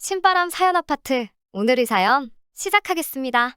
신바람 사연 아파트. 오늘의 사연 시작하겠습니다.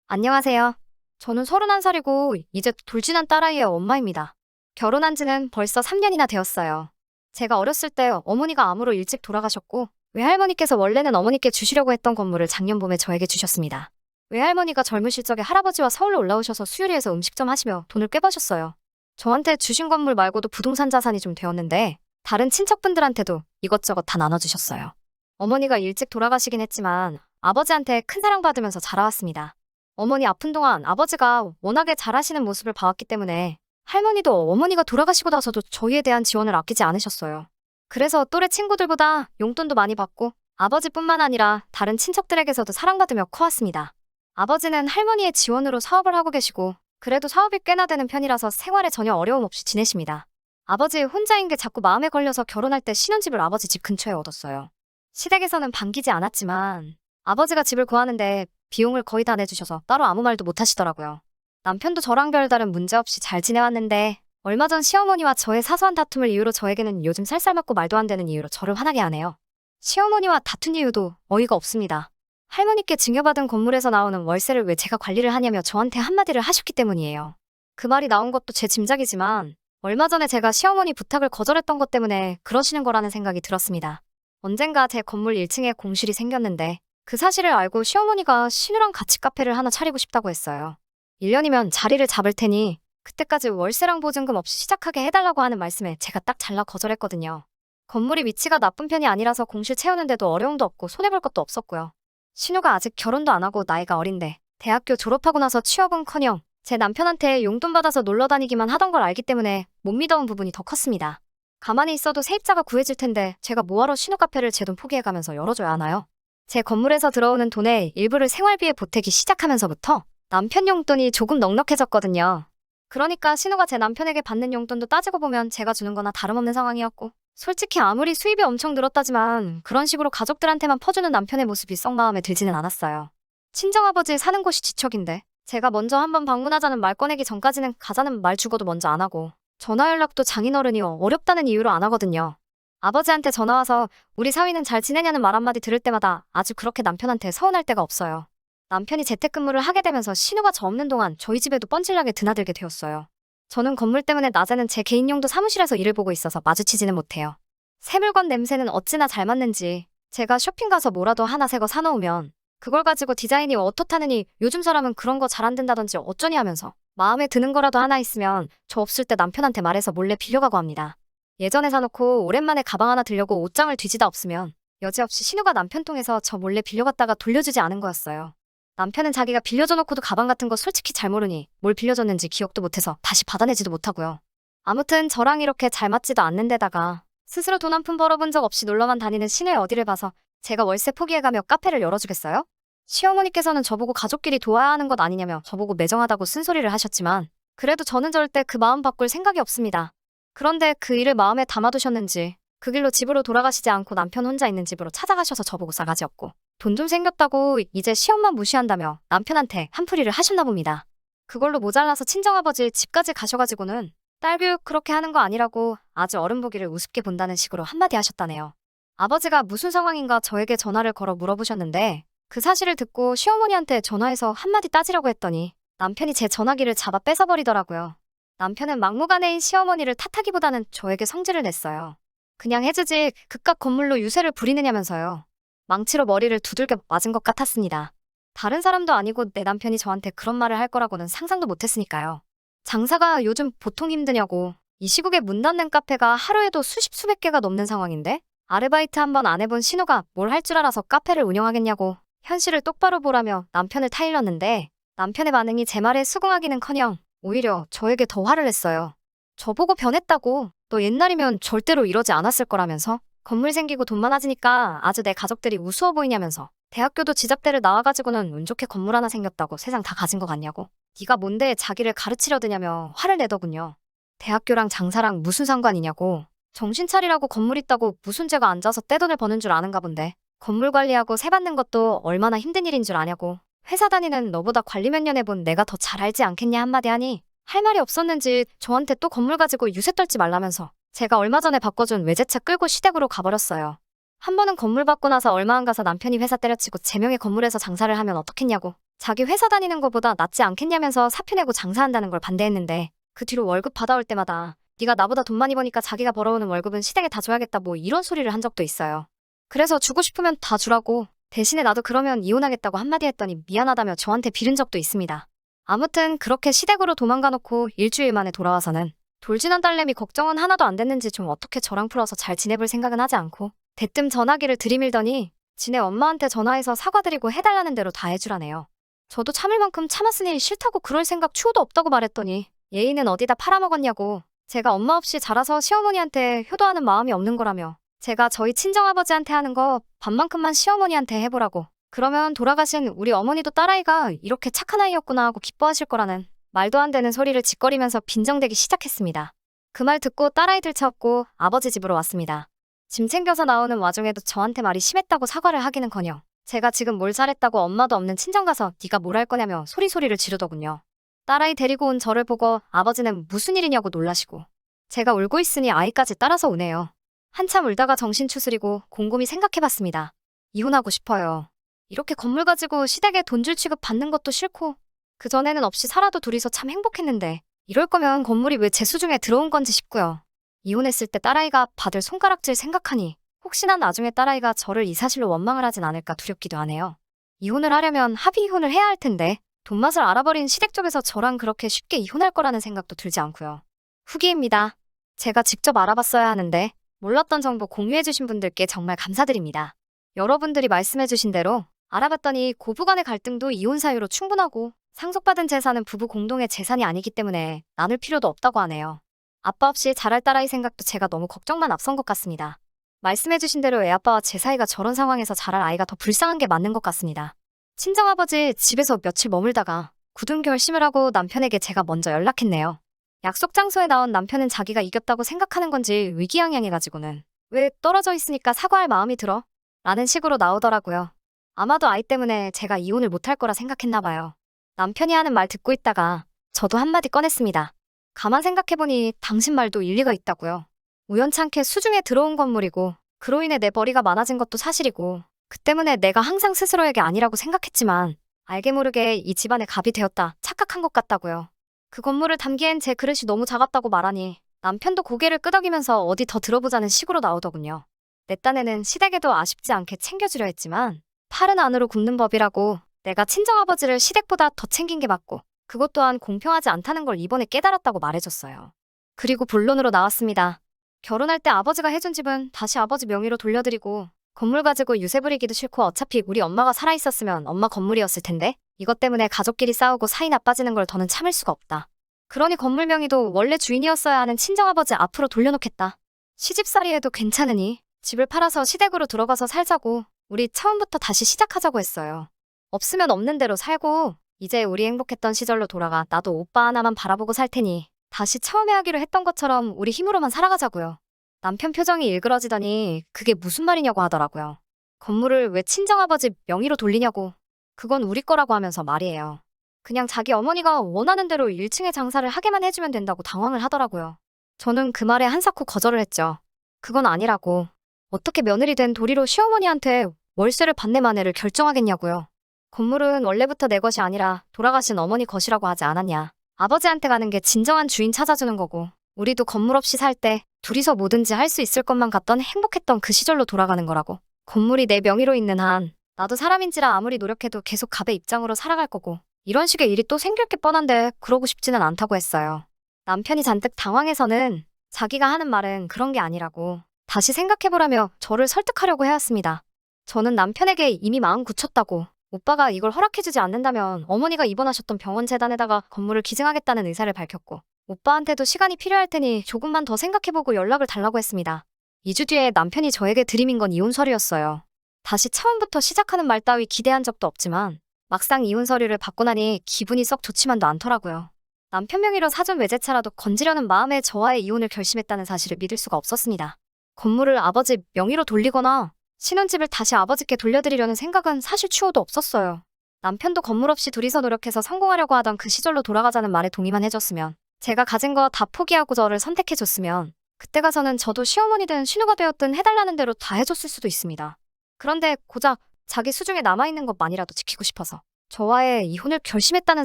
안녕하세요. 저는 31살이고 이제 돌진한 딸아이의 엄마입니다. 결혼한 지는 벌써 3년이나 되었어요. 제가 어렸을 때 어머니가 암으로 일찍 돌아가셨고 외할머니께서 원래는 어머니께 주시려고 했던 건물을 작년 봄에 저에게 주셨습니다. 외할머니가 젊으실 적에 할아버지와 서울로 올라오셔서 수유리에서 음식점 하시며 돈을 꽤 버셨어요. 저한테 주신 건물 말고도 부동산 자산이 좀 되었는데 다른 친척분들한테도 이것저것 다 나눠주셨어요. 어머니가 일찍 돌아가시긴 했지만 아버지한테 큰 사랑받으면서 자라왔습니다. 어머니 아픈 동안 아버지가 워낙에 잘하시는 모습을 봐왔기 때문에 할머니도 어머니가 돌아가시고 나서도 저희에 대한 지원을 아끼지 않으셨어요. 그래서 또래 친구들보다 용돈도 많이 받고 아버지뿐만 아니라 다른 친척들에게서도 사랑받으며 커왔습니다. 아버지는 할머니의 지원으로 사업을 하고 계시고 그래도 사업이 꽤나 되는 편이라서 생활에 전혀 어려움 없이 지내십니다. 아버지 혼자인 게 자꾸 마음에 걸려서 결혼할 때 신혼집을 아버지 집 근처에 얻었어요. 시댁에서는 반기지 않았지만 아버지가 집을 구하는데 비용을 거의 다 내주셔서 따로 아무 말도 못 하시더라고요. 남편도 저랑 별다른 문제 없이 잘 지내왔는데 얼마 전 시어머니와 저의 사소한 다툼을 이유로 저에게는 요즘 살살 맞고 말도 안 되는 이유로 저를 화나게 하네요. 시어머니와 다툰 이유도 어이가 없습니다. 할머니께 증여받은 건물에서 나오는 월세를 왜 제가 관리를 하냐며 저한테 한마디를 하셨기 때문이에요. 그 말이 나온 것도 제 짐작이지만 얼마 전에 제가 시어머니 부탁을 거절했던 것 때문에 그러시는 거라는 생각이 들었습니다. 언젠가 제 건물 1층에 공실이 생겼는데 그 사실을 알고 시어머니가 신우랑 같이 카페를 하나 차리고 싶다고 했어요. 1년이면 자리를 잡을 테니 그때까지 월세랑 보증금 없이 시작하게 해달라고 하는 말씀에 제가 딱 잘라 거절했거든요. 건물이 위치가 나쁜 편이 아니라서 공실 채우는데도 어려움도 없고 손해볼 것도 없었고요. 신우가 아직 결혼도 안 하고 나이가 어린데 대학교 졸업하고 나서 취업은커녕 제 남편한테 용돈 받아서 놀러 다니기만 하던 걸 알기 때문에 못 믿어온 부분이 더 컸습니다. 가만히 있어도 세입자가 구해질 텐데 제가 뭐하러 신우 카페를 제 돈 포기해가면서 열어줘야 하나요? 제 건물에서 들어오는 돈의 일부를 생활비에 보태기 시작하면서부터 남편 용돈이 조금 넉넉해졌거든요. 그러니까 신우가 제 남편에게 받는 용돈도 따지고 보면 제가 주는 거나 다름없는 상황이었고 솔직히 아무리 수입이 엄청 늘었다지만 그런 식으로 가족들한테만 퍼주는 남편의 모습이 썩 마음에 들지는 않았어요. 친정아버지 사는 곳이 지척인데 제가 먼저 한번 방문하자는 말 꺼내기 전까지는 가자는 말 죽어도 먼저 안 하고 전화 연락도 장인어른이 어렵다는 이유로 안 하거든요. 아버지한테 전화와서 우리 사위는 잘 지내냐는 말 한마디 들을 때마다 아주 그렇게 남편한테 서운할 때가 없어요. 남편이 재택근무를 하게 되면서 신우가 저 없는 동안 저희 집에도 뻔질나게 드나들게 되었어요. 저는 건물 때문에 낮에는 제 개인용도 사무실에서 일을 보고 있어서 마주치지는 못해요. 새 물건 냄새는 어찌나 잘 맡는지 제가 쇼핑 가서 뭐라도 하나 새 거 사놓으면 그걸 가지고 디자인이 어떻다느니 요즘 사람은 그런 거 잘 안 된다든지 어쩌니 하면서 마음에 드는 거라도 하나 있으면 저 없을 때 남편한테 말해서 몰래 빌려가고 합니다. 예전에 사놓고 오랜만에 가방 하나 들려고 옷장을 뒤지다 없으면 여지없이 신우가 남편 통해서 저 몰래 빌려갔다가 돌려주지 않은 거였어요. 남편은 자기가 빌려줘놓고도 가방 같은 거 솔직히 잘 모르니 뭘 빌려줬는지 기억도 못해서 다시 받아내지도 못하고요. 아무튼 저랑 이렇게 잘 맞지도 않는 데다가 스스로 돈 한 푼 벌어본 적 없이 놀러만 다니는 신우의 어디를 봐서 제가 월세 포기해가며 카페를 열어주겠어요? 시어머니께서는 저보고 가족끼리 도와야 하는 것 아니냐며 저보고 매정하다고 쓴소리를 하셨지만 그래도 저는 절대 그 마음 바꿀 생각이 없습니다. 그런데 그 일을 마음에 담아두셨는지 그 길로 집으로 돌아가시지 않고 남편 혼자 있는 집으로 찾아가셔서 저보고 싸가지 없고 돈 좀 생겼다고 이제 시엄만 무시한다며 남편한테 한풀이를 하셨나 봅니다. 그걸로 모자라서 친정아버지 집까지 가셔가지고는 딸 교육 그렇게 하는 거 아니라고 아주 어른 보기를 우습게 본다는 식으로 한마디 하셨다네요. 아버지가 무슨 상황인가 저에게 전화를 걸어 물어보셨는데 그 사실을 듣고 시어머니한테 전화해서 한마디 따지려고 했더니 남편이 제 전화기를 잡아 뺏어버리더라고요. 남편은 막무가내인 시어머니를 탓하기보다는 저에게 성질을 냈어요. 그냥 해주지 그깟 건물로 유세를 부리느냐면서요. 망치로 머리를 두들겨 맞은 것 같았습니다. 다른 사람도 아니고 내 남편이 저한테 그런 말을 할 거라고는 상상도 못했으니까요. 장사가 요즘 보통 힘드냐고. 이 시국에 문 닫는 카페가 하루에도 수십 수백 개가 넘는 상황인데 아르바이트 한번 안 해본 신우가 뭘 할 줄 알아서 카페를 운영하겠냐고 현실을 똑바로 보라며 남편을 타일렀는데 남편의 반응이 제 말에 수긍하기는커녕 오히려 저에게 더 화를 냈어요. 저보고 변했다고 너 옛날이면 절대로 이러지 않았을 거라면서 건물 생기고 돈 많아지니까 아주 내 가족들이 우스워 보이냐면서 대학교도 지잡대를 나와가지고는 운 좋게 건물 하나 생겼다고 세상 다 가진 거 같냐고 네가 뭔데 자기를 가르치려 드냐며 화를 내더군요. 대학교랑 장사랑 무슨 상관이냐고 정신 차리라고 건물 있다고 무슨 죄가 앉아서 떼돈을 버는 줄 아는가 본데 건물 관리하고 세 받는 것도 얼마나 힘든 일인 줄 아냐고 회사 다니는 너보다 관리 몇 년 해본 내가 더 잘 알지 않겠냐 한마디 하니 할 말이 없었는지 저한테 또 건물 가지고 유세 떨지 말라면서 제가 얼마 전에 바꿔준 외제차 끌고 시댁으로 가버렸어요. 한 번은 건물 받고 나서 얼마 안 가서 남편이 회사 때려치고 제 명의 건물에서 장사를 하면 어떻겠냐고. 자기 회사 다니는 것보다 낫지 않겠냐면서 사표 내고 장사한다는 걸 반대했는데 그 뒤로 월급 받아올 때마다 네가 나보다 돈 많이 버니까 자기가 벌어오는 월급은 시댁에 다 줘야겠다 뭐 이런 소리를 한 적도 있어요. 그래서 주고 싶으면 다 주라고 대신에 나도 그러면 이혼하겠다고 한마디 했더니 미안하다며 저한테 빌은 적도 있습니다. 아무튼 그렇게 시댁으로 도망가 놓고 일주일 만에 돌아와서는 돌진한 딸내미 걱정은 하나도 안 됐는지 좀 어떻게 저랑 풀어서 잘 지내볼 생각은 하지 않고 대뜸 전화기를 들이밀더니 지네 엄마한테 전화해서 사과드리고 해달라는 대로 다 해주라네요. 저도 참을 만큼 참았으니 싫다고 그럴 생각 추호도 없다고 말했더니 예의는 어디다 팔아먹었냐고 제가 엄마 없이 자라서 시어머니한테 효도하는 마음이 없는 거라며 제가 저희 친정아버지한테 하는 거 반만큼만 시어머니한테 해보라고 그러면 돌아가신 우리 어머니도 딸아이가 이렇게 착한 아이였구나 하고 기뻐하실 거라는 말도 안 되는 소리를 짓거리면서 빈정대기 시작했습니다. 그 말 듣고 딸아이들 채웠고 아버지 집으로 왔습니다. 짐 챙겨서 나오는 와중에도 저한테 말이 심했다고 사과를 하기는커녕 제가 지금 뭘 잘했다고 엄마도 없는 친정 가서 네가 뭘 할 거냐며 소리소리를 지르더군요. 딸아이 데리고 온 저를 보고 아버지는 무슨 일이냐고 놀라시고 제가 울고 있으니 아이까지 따라서 우네요. 한참 울다가 정신 추스리고 곰곰이 생각해봤습니다. 이혼하고 싶어요. 이렇게 건물 가지고 시댁에 돈줄 취급 받는 것도 싫고 그전에는 없이 살아도 둘이서 참 행복했는데 이럴 거면 건물이 왜 제 수중에 들어온 건지 싶고요. 이혼했을 때 딸아이가 받을 손가락질 생각하니 혹시나 나중에 딸아이가 저를 이 사실로 원망을 하진 않을까 두렵기도 하네요. 이혼을 하려면 합의 이혼을 해야 할 텐데 돈맛을 알아버린 시댁 쪽에서 저랑 그렇게 쉽게 이혼할 거라는 생각도 들지 않고요. 후기입니다. 제가 직접 알아봤어야 하는데 몰랐던 정보 공유해주신 분들께 정말 감사드립니다. 여러분들이 말씀해주신 대로 알아봤더니 고부간의 갈등도 이혼 사유로 충분하고 상속받은 재산은 부부 공동의 재산이 아니기 때문에 나눌 필요도 없다고 하네요. 아빠 없이 자랄 딸아이 생각도 제가 너무 걱정만 앞선 것 같습니다. 말씀해주신 대로 애아빠와 제 사이가 저런 상황에서 자랄 아이가 더 불쌍한 게 맞는 것 같습니다. 친정아버지 집에서 며칠 머물다가 굳은 결심을 하고 남편에게 제가 먼저 연락했네요. 약속 장소에 나온 남편은 자기가 이겼다고 생각하는 건지 위기양양해가지고는 왜 떨어져 있으니까 사과할 마음이 들어? 라는 식으로 나오더라고요. 아마도 아이 때문에 제가 이혼을 못할 거라 생각했나 봐요. 남편이 하는 말 듣고 있다가 저도 한마디 꺼냈습니다. 가만 생각해보니 당신 말도 일리가 있다고요. 우연찮게 수중에 들어온 건물이고 그로 인해 내 벌이가 많아진 것도 사실이고 그 때문에 내가 항상 스스로에게 아니라고 생각했지만 알게 모르게 이 집안의 갑이 되었다 착각한 것 같다고요. 그 건물을 담기엔 제 그릇이 너무 작았다고 말하니 남편도 고개를 끄덕이면서 어디 더 들어보자는 식으로 나오더군요. 내 딴에는 시댁에도 아쉽지 않게 챙겨주려 했지만 팔은 안으로 굽는 법이라고 내가 친정아버지를 시댁보다 더 챙긴 게 맞고 그것 또한 공평하지 않다는 걸 이번에 깨달았다고 말해줬어요. 그리고 본론으로 나왔습니다. 결혼할 때 아버지가 해준 집은 다시 아버지 명의로 돌려드리고 건물 가지고 유세 부리기도 싫고 어차피 우리 엄마가 살아있었으면 엄마 건물이었을 텐데 이것 때문에 가족끼리 싸우고 사이 나빠지는 걸 더는 참을 수가 없다. 그러니 건물 명의도 원래 주인이었어야 하는 친정아버지 앞으로 돌려놓겠다. 시집살이해도 괜찮으니 집을 팔아서 시댁으로 들어가서 살자고 우리 처음부터 다시 시작하자고 했어요. 없으면 없는 대로 살고 이제 우리 행복했던 시절로 돌아가 나도 오빠 하나만 바라보고 살 테니 다시 처음에 하기로 했던 것처럼 우리 힘으로만 살아가자고요. 남편 표정이 일그러지더니 그게 무슨 말이냐고 하더라고요. 건물을 왜 친정아버지 명의로 돌리냐고. 그건 우리 거라고 하면서 말이에요. 그냥 자기 어머니가 원하는 대로 1층에 장사를 하게만 해주면 된다고 당황을 하더라고요. 저는 그 말에 한사코 거절을 했죠. 그건 아니라고. 어떻게 며느리 된 도리로 시어머니한테 월세를 받내 마네를 결정하겠냐고요. 건물은 원래부터 내 것이 아니라 돌아가신 어머니 것이라고 하지 않았냐. 아버지한테 가는 게 진정한 주인 찾아주는 거고 우리도 건물 없이 살 때 둘이서 뭐든지 할 수 있을 것만 같던 행복했던 그 시절로 돌아가는 거라고. 건물이 내 명의로 있는 한 나도 사람인지라 아무리 노력해도 계속 갑의 입장으로 살아갈 거고 이런 식의 일이 또 생길 게 뻔한데 그러고 싶지는 않다고 했어요. 남편이 잔뜩 당황해서는 자기가 하는 말은 그런 게 아니라고 다시 생각해보라며 저를 설득하려고 해왔습니다. 저는 남편에게 이미 마음 굳혔다고 오빠가 이걸 허락해주지 않는다면 어머니가 입원하셨던 병원 재단에다가 건물을 기증하겠다는 의사를 밝혔고 오빠한테도 시간이 필요할 테니 조금만 더 생각해보고 연락을 달라고 했습니다. 2주 뒤에 남편이 저에게 들이민 건 이혼 서류였어요. 다시 처음부터 시작하는 말 따위 기대한 적도 없지만 막상 이혼 서류를 받고 나니 기분이 썩 좋지만도 않더라고요. 남편 명의로 사전 외제차라도 건지려는 마음에 저와의 이혼을 결심했다는 사실을 믿을 수가 없었습니다. 건물을 아버지 명의로 돌리거나 신혼집을 다시 아버지께 돌려드리려는 생각은 사실 추호도 없었어요. 남편도 건물 없이 둘이서 노력해서 성공하려고 하던 그 시절로 돌아가자는 말에 동의만 해줬으면 제가 가진 거 다 포기하고 저를 선택해줬으면 그때 가서는 저도 시어머니든 시누가 되었든 해달라는 대로 다 해줬을 수도 있습니다. 그런데 고작 자기 수중에 남아있는 것만이라도 지키고 싶어서 저와의 이혼을 결심했다는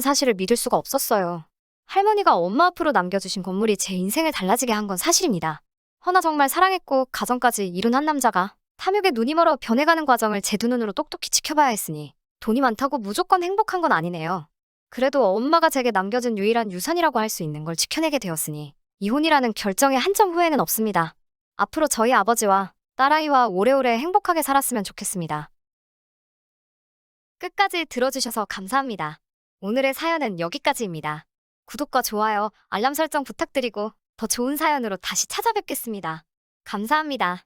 사실을 믿을 수가 없었어요. 할머니가 엄마 앞으로 남겨주신 건물이 제 인생을 달라지게 한 건 사실입니다. 허나 정말 사랑했고 가정까지 이룬 한 남자가 탐욕에 눈이 멀어 변해가는 과정을 제 두 눈으로 똑똑히 지켜봐야 했으니 돈이 많다고 무조건 행복한 건 아니네요. 그래도 엄마가 제게 남겨준 유일한 유산이라고 할 수 있는 걸 지켜내게 되었으니 이혼이라는 결정에 한 점 후회는 없습니다. 앞으로 저희 아버지와 딸아이와 오래오래 행복하게 살았으면 좋겠습니다. 끝까지 들어주셔서 감사합니다. 오늘의 사연은 여기까지입니다. 구독과 좋아요, 알람 설정 부탁드리고 더 좋은 사연으로 다시 찾아뵙겠습니다. 감사합니다.